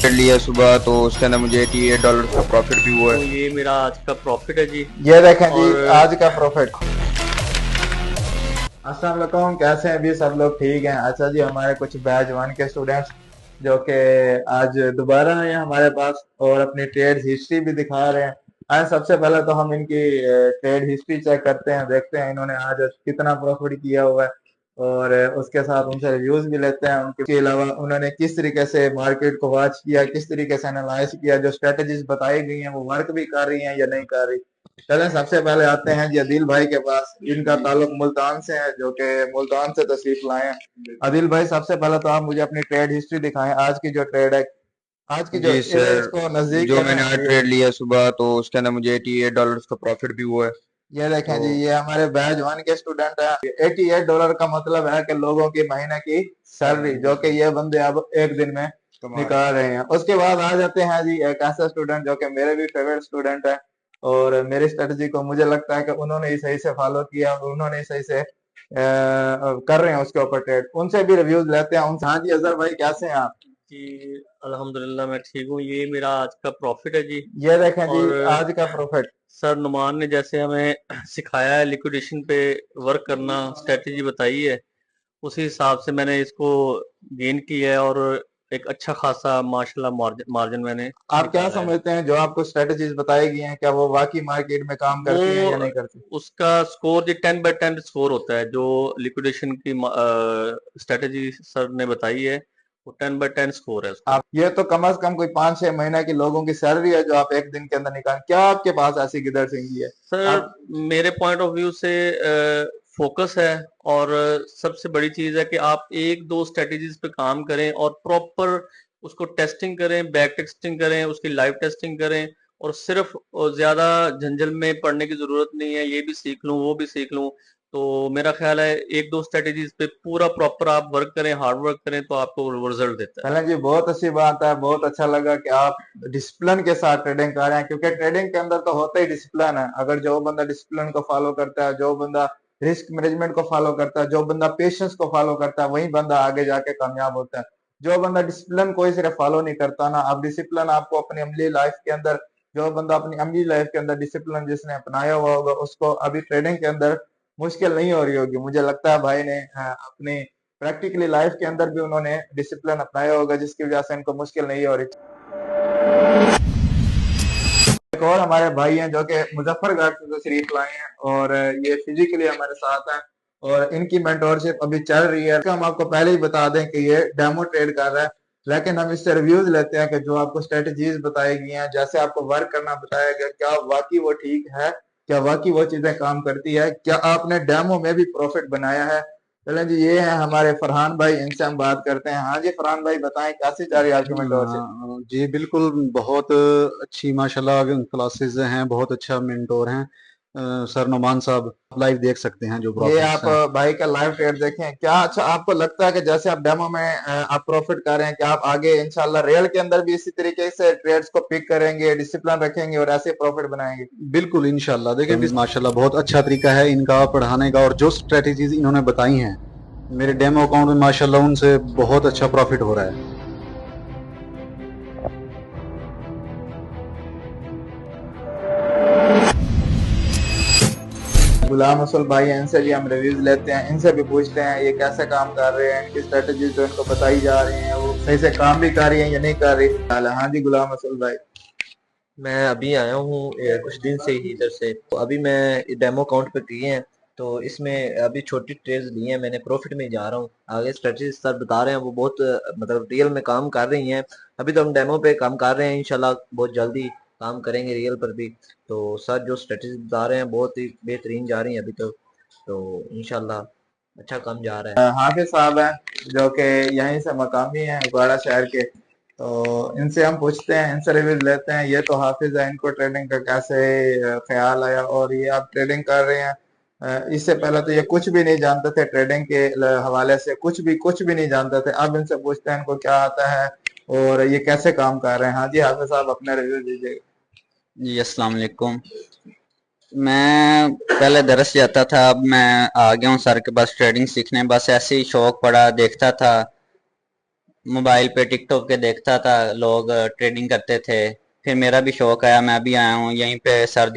लिया सुबह तो उसके अंदर मुझे $88 का प्रॉफिट भी हुआ तो है। ये मेरा आज का प्रॉफिट है जी। ये देखें जी और आज का प्रॉफिट। अस्सलाम वालेकुम, कैसे हैं भी सब लोग? ठीक हैं? अच्छा जी, हमारे कुछ बैच 1 के स्टूडेंट्स जो कि आज दोबारा आए हैं हमारे पास और अपनी ट्रेड हिस्ट्री भी दिखा रहे हैं। आज सबसे पहले तो हम इनकी ट्रेड हिस्ट्री चेक करते हैं, देखते हैं इन्होंने आज कितना प्रॉफिट किया हुआ है और उसके साथ उनसे रिव्यूज भी लेते हैं। उनके अलावा उन्होंने किस तरीके से मार्केट को वॉच किया, किस तरीके से एनालाइज किया, जो स्ट्रेटजीज बताई गई हैं वो वर्क भी कर रही हैं या नहीं कर रही। चलें सबसे पहले आते हैं जी अदिल भाई के पास। इनका ताल्लुक मुल्तान से है, जो कि मुल्तान से तशरीफ लाए हैं। अदिल भाई, सबसे पहले तो आप मुझे अपनी ट्रेड हिस्ट्री दिखाएं, आज की जो ट्रेड है, आज की जो जी सर, इसको नजदीक जो करें। मैंने आज ट्रेड लिया सुबह तो उसके अंदर मुझे $88 का प्रॉफिट भी हुआ है। ये देखें तो जी, ये हमारे बैच 1 के स्टूडेंट हैं। $88 का मतलब है कि लोगों की महीने की सैलरी, जो कि ये बंदे अब एक दिन में निकाल रहे हैं। उसके बाद आ जाते हैं जी एक ऐसा स्टूडेंट जो कि मेरे भी फेवरेट स्टूडेंट है और मेरी स्ट्रेटजी को मुझे लगता है कि उन्होंने ही सही से फॉलो किया और उन्होंने ही सही से कर रहे हैं उसके ऊपर ट्रेड। उनसे भी रिव्यूज लेते हैं उनसे। हाँ जी अजहर भाई, कैसे हैं आप? जी अल्हम्दुलिल्लाह मैं ठीक हूँ। ये मेरा आज का प्रॉफिट है जी। ये देखें जी और आज का प्रॉफिट। सर नुमान ने जैसे हमें सिखाया है लिक्विडेशन पे वर्क करना, स्ट्रेटजी बताई है, उसी हिसाब से मैंने इसको गेन किया है और एक अच्छा खासा माशाल्लाह मार्जिन मैंने आप क्या निकाला है। समझते हैं जो आपको स्ट्रेटजीज बताई गई हैं, क्या वो वाकई मार्केट में काम वो करती हैं या नहीं करती? उसका स्कोर जी 10/10 स्कोर होता है। जो लिक्विडेशन की स्ट्रेटजी सर ने बताई है वो 10/10 स्कोर है उसका। आप ये तो कम से कम कोई 5-6 महीने की लोगों की सैलरी है जो आप एक दिन के अंदर निकाल। क्या आपके पास ऐसी गिदड़ सिंगी है? सर आप मेरे पॉइंट ऑफ व्यू से फोकस है और सबसे बड़ी चीज है कि आप एक दो स्ट्रेटजीज पे काम करें और प्रॉपर उसको टेस्टिंग करें, बैक टेस्टिंग करें, उसकी लाइव टेस्टिंग करें और सिर्फ ज्यादा झंझल में पड़ने की जरूरत नहीं है। ये भी सीख लूं वो भी सीख लूं। तो मेरा ख्याल है एक दो स्ट्रेटजीज पे पूरा प्रॉपर आप वर्क करें, हार्ड वर्क करें तो आपको रिजल्ट देता है। चलें जी, बहुत अच्छी बात है। बहुत अच्छा लगा कि आप डिसिप्लिन के साथ ट्रेडिंग कर रहे हैं, क्योंकि ट्रेडिंग के अंदर तो होता ही डिसिप्लिन है। अगर जो बंदा डिसिप्लिन को फॉलो करता है, जो बंदा रिस्क मैनेजमेंट को फॉलो करता है, जो बंदा पेशेंस को फॉलो करता है, वही बंदा आगे जाके कामयाब होता है। जो बंदा डिसिप्लिन को ही सिर्फ फॉलो नहीं करता ना, अब डिसिप्लिन आपको अपनी अमली लाइफ के अंदर, जो बंदा अपनी अमली लाइफ के अंदर डिसिप्लिन जिसने अपनाया हुआ होगा उसको अभी ट्रेडिंग के अंदर मुश्किल नहीं हो रही होगी। मुझे लगता है भाई ने अपनी प्रैक्टिकली लाइफ के अंदर भी उन्होंने डिसिप्लिन अपनाया होगा, जिसकी वजह से इनको मुश्किल नहीं हो रही। एक और हमारे भाई हैं जो कि मुजफ्फरगढ़ से तशरीफ लाए हैं और ये फिजिकली हमारे साथ हैं और इनकी मेंटोरशिप अभी चल रही है। हम आपको पहले ही बता दें कि ये डेमो ट्रेड कर रहा है, लेकिन हम इससे रिव्यूज लेते हैं कि जो आपको स्ट्रेटजीज बताई गई हैं, जैसे आपको वर्क करना बताया गया, क्या वाकई वो ठीक है, क्या वाकई वो चीजें काम करती है, क्या आपने डेमो में भी प्रॉफिट बनाया है। चलें जी, ये हैं हमारे फरहान भाई, इनसे हम बात करते हैं। हाँ जी फरहान भाई, बताएं कैसी जा रही है आपकी मेंटोरशिप? जी बिल्कुल, बहुत अच्छी माशाल्लाह क्लासेस हैं, बहुत अच्छा मेंटोर हैं सर नुमान साहब। लाइव देख सकते हैं जो ये प्रॉफिट्स आप हैं। भाई का लाइव ट्रेड देखें क्या। अच्छा, आपको लगता है कि जैसे आप डेमो में आप प्रॉफिट कर रहे हैं, क्या आप आगे इंशाल्लाह रियल के अंदर भी इसी तरीके से ट्रेड्स को पिक करेंगे, डिसिप्लिन रखेंगे और ऐसे प्रॉफिट बनाएंगे? बिल्कुल इंशाल्लाह। देखिए माशाल्लाह बहुत अच्छा तरीका है इनका पढ़ाने का, और जो स्ट्रेटजीज इन्होंने बताई हैं मेरे डेमो अकाउंट में माशाल्लाह उनसे बहुत अच्छा प्रॉफिट हो रहा है। गुलाम असल भाई हैं, इनसे भी हम रिव्यूज लेते हैं, इनसे भी पूछते हैं ये कैसे काम कर रहे हैं, इनकी स्ट्रेटजीज जो इनको बताई जा रही हैं वो सही से काम भी कर रही हैं या नहीं कर रही। हाँ जी गुलाम असल भाई। मैं अभी आया हूँ कुछ दिन से ही इधर से। तो अभी मैं डेमो अकाउंट पे किए हैं, तो इसमें अभी छोटी ट्रेड्स ली हैं मैंने, प्रॉफिट में जा रहा हूँ। आगे स्ट्रेटजी सर बता रहे हैं वो बहुत मतलब रियल में काम कर रही हैं। अभी तो हम डेमो पे काम कर रहे हैं, इंशाल्लाह बहुत जल्दी काम करेंगे रियल पर भी। तो सर जो स्ट्रेटजी बता रहे हैं बहुत ही बेहतरीन जा रही हैं अभी तक, तो इंशाल्लाह अच्छा काम जा रहा है। हाफिज साहब हैं जो कि यहीं से मकामी हैं, उगाड़ा शहर के। तो इनसे हम पूछते हैं, इनसे रिव्यूज लेते हैं। ये तो हाफिज है, इनको ट्रेडिंग का कैसे ख्याल आया और ये आप ट्रेडिंग कर रहे हैं। इससे पहले तो ये कुछ भी नहीं जानते थे, ट्रेडिंग के हवाले से कुछ भी नहीं जानते थे। अब इनसे पूछते हैं इनको क्या आता है और ये कैसे काम कर रहे हैं। हाँ जी हाफिज साहब, अपने रिव्यू दीजिएगा। जी अस्सलाम वालेकुम। मैं पहले दरस जाता था, अब मैं आ गया हूँ सर के पास ट्रेडिंग सीखने। बस ऐसे ही शौक पड़ा, देखता था मोबाइल पे, टिकटॉक के देखता था लोग ट्रेडिंग करते थे। फिर मेरा भी शौक आया, मैं भी आया हूँ यहीं पे। सर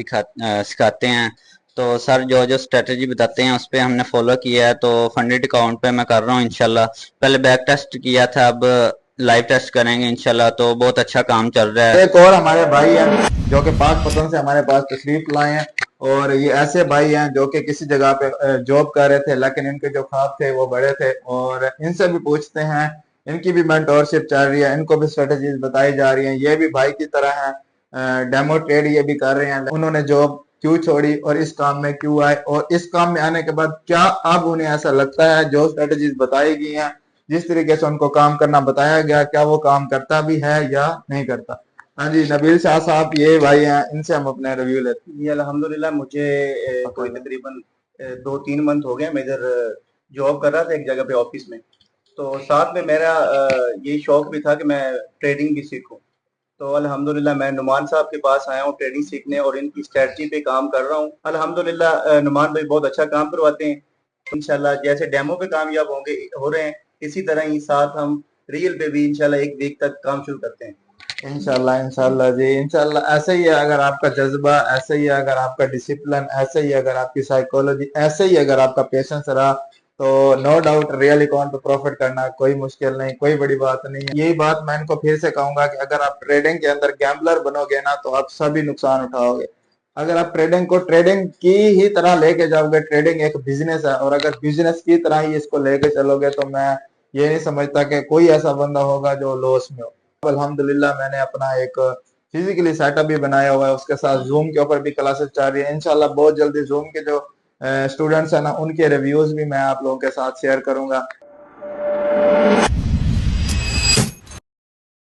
सिखाते हैं, तो सर जो जो स्ट्रेटजी बताते हैं उस पे हमने फॉलो किया है। तो फंडेड अकाउंट पे मैं कर रहा हूँ इंशाल्लाह। पहले बैक टेस्ट किया था, अब लाइव टेस्ट करेंगे इंशाल्लाह। तो बहुत अच्छा काम चल रहा है। एक और हमारे भाई हैं जो कि पाकपतन से हमारे पास तशरीफ लाए हैं, और ये ऐसे भाई हैं जो कि किसी जगह पे जॉब कर रहे थे, लेकिन इनके जो ख्वाब थे वो बड़े थे, और इनसे भी पूछते हैं। इनकी भी मेंटोरशिप चल रही है, इनको भी स्ट्रेटजीज बताई जा रही हैं। ये भी भाई की तरह है, डेमो ट्रेड ये भी कर रहे हैं। उन्होंने जॉब क्यों छोड़ी और इस काम में क्यों आए, और इस काम में आने के बाद क्या अब उन्हें ऐसा लगता है जो स्ट्रेटजीज बताई गई हैं, जिस तरीके से उनको काम करना बताया गया, क्या वो काम करता भी है या नहीं करता। हाँ जी, नबील शाह साहब ये भाई हैं, इनसे हम अपने रिव्यू लेते हैं। जी अल्हम्दुलिल्लाह, मुझे कोई तकरीबन 2-3 मंथ हो गए। मैं इधर जॉब कर रहा था एक जगह पे ऑफिस में, तो साथ में मेरा ये शौक भी था कि मैं ट्रेडिंग भी सीखूं। तो अल्हम्दुलिल्लाह मैं नुमान साहब के पास आया हूँ ट्रेडिंग सीखने, और इनकी स्ट्रेटजी पे काम कर रहा हूँ। अल्हम्दुलिल्लाह नुमान भाई बहुत अच्छा काम करवाते हैं। इंशाल्लाह जैसे डेमो पे कामयाब हो रहे हैं, इसी तरह ही साथ हम रियल पे भी इंशाल्लाह 1 वीक तक काम शुरू करते हैं। इंशाल्लाह इंशाल्लाह जी, इंशाल्लाह ऐसे ही है। अगर आपका जज्बा ऐसे ही है, अगर आपका डिसिप्लिन ऐसे ही है, अगर आपकी साइकोलॉजी ऐसे ही है, अगर आपका पेशेंस रहा, तो नो डाउट रियल अकाउंट पे प्रॉफिट करना कोई मुश्किल नहीं, कोई बड़ी बात नहीं है। यही बात मैं इनको फिर से कहूंगा कि अगर आप ट्रेडिंग के अंदर गैम्बलर बनोगे ना, तो आप सभी नुकसान उठाओगे। अगर आप ट्रेडिंग को ट्रेडिंग की ही तरह लेके जाओगे, ट्रेडिंग एक बिजनेस है, और अगर बिजनेस की तरह ही इसको लेके चलोगे, तो मैं ये नहीं समझता कि कोई ऐसा बंदा होगा जो लॉस में हो। अल्हम्दुलिल्लाह मैंने अपना एक फिजिकली सेटअप भी बनाया हुआ है, उसके साथ जूम के ऊपर भी क्लासेस चल रही है। इंशाल्लाह बहुत जल्दी जूम के जो स्टूडेंट्स हैं ना, उनके रिव्यूज भी मैं आप लोगों के साथ शेयर करूंगा।